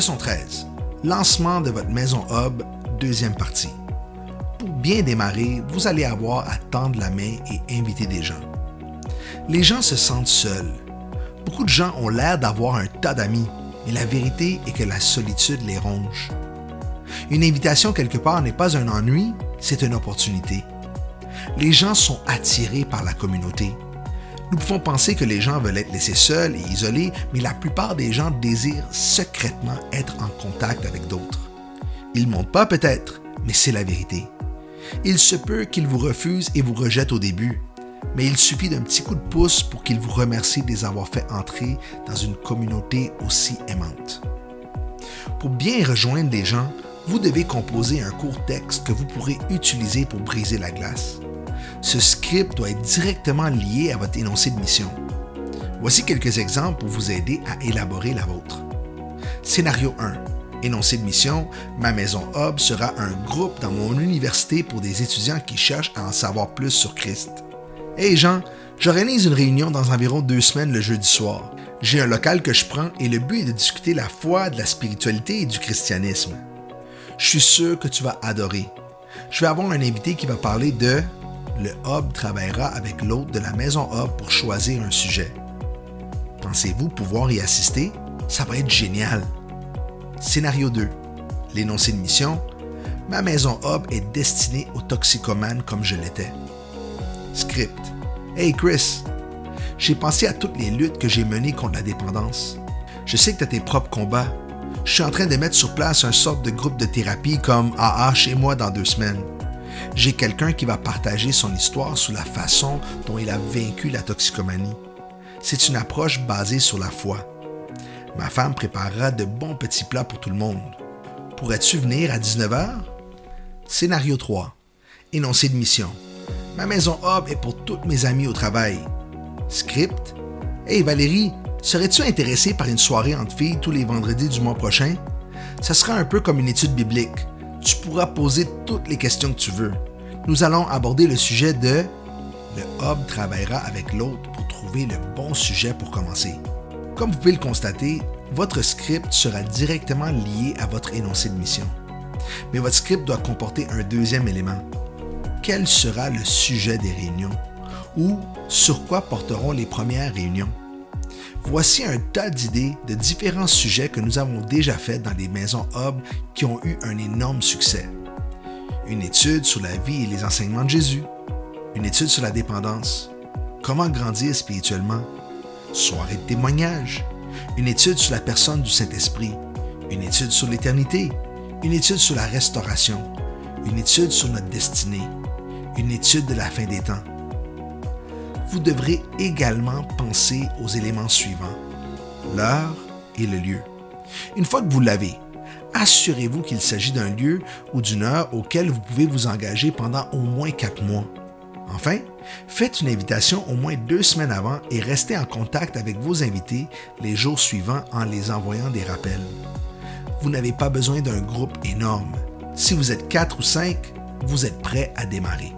Leçon 13. Lancement de votre maison hub, deuxième partie. Pour bien démarrer, vous allez avoir à tendre la main et inviter des gens. Les gens se sentent seuls. Beaucoup de gens ont l'air d'avoir un tas d'amis, mais la vérité est que la solitude les ronge. Une invitation quelque part n'est pas un ennui, c'est une opportunité. Les gens sont attirés par la communauté. Nous pouvons penser que les gens veulent être laissés seuls et isolés, mais la plupart des gens désirent secrètement être en contact avec d'autres. Ils ne montent pas peut-être, mais c'est la vérité. Il se peut qu'ils vous refusent et vous rejettent au début, mais il suffit d'un petit coup de pouce pour qu'ils vous remercient de les avoir fait entrer dans une communauté aussi aimante. Pour bien rejoindre des gens, vous devez composer un court texte que vous pourrez utiliser pour briser la glace. Ce script doit être directement lié à votre énoncé de mission. Voici quelques exemples pour vous aider à élaborer la vôtre. Scénario 1. Énoncé de mission, ma maison hub sera un groupe dans mon université pour des étudiants qui cherchent à en savoir plus sur Christ. Hey Jean, j'organise une réunion dans environ 2 semaines le jeudi soir. J'ai un local que je prends et le but est de discuter la foi, de la spiritualité et du christianisme. Je suis sûr que tu vas adorer. Je vais avoir un invité qui va parler de le hub travaillera avec l'hôte de la maison hub pour choisir un sujet. Pensez-vous pouvoir y assister? Ça va être génial. Scénario 2. L'énoncé de mission. Ma maison hub est destinée aux toxicomanes comme je l'étais. Script. Hey Chris, j'ai pensé à toutes les luttes que j'ai menées contre la dépendance. Je sais que tu as tes propres combats. Je suis en train de mettre sur place un sorte de groupe de thérapie comme AA chez moi dans 2 semaines. J'ai quelqu'un qui va partager son histoire sur la façon dont il a vaincu la toxicomanie. C'est une approche basée sur la foi. Ma femme préparera de bons petits plats pour tout le monde. Pourrais-tu venir à 19h? Scénario 3. Énoncé de mission. Ma maison hub est pour toutes mes amies au travail. Script. Hey Valérie, serais-tu intéressée par une soirée entre filles tous les vendredis du mois prochain? Ça sera un peu comme une étude biblique. Tu pourras poser toutes les questions que tu veux. Nous allons aborder le sujet de « Le hub travaillera avec l'autre pour trouver le bon sujet pour commencer ». Comme vous pouvez le constater, votre script sera directement lié à votre énoncé de mission. Mais votre script doit comporter un deuxième élément. Quel sera le sujet des réunions? Ou sur quoi porteront les premières réunions? Voici un tas d'idées de différents sujets que nous avons déjà faits dans les maisons hub qui ont eu un énorme succès. Une étude sur la vie et les enseignements de Jésus. Une étude sur la dépendance. Comment grandir spirituellement. Soirée de témoignage. Une étude sur la personne du Saint-Esprit. Une étude sur l'éternité. Une étude sur la restauration. Une étude sur notre destinée. Une étude de la fin des temps. Vous devrez également penser aux éléments suivants, l'heure et le lieu. Une fois que vous l'avez, assurez-vous qu'il s'agit d'un lieu ou d'une heure auquel vous pouvez vous engager pendant au moins 4 mois. Enfin, faites une invitation au moins 2 semaines avant et restez en contact avec vos invités les jours suivants en les envoyant des rappels. Vous n'avez pas besoin d'un groupe énorme. Si vous êtes 4 ou 5, vous êtes prêt à démarrer.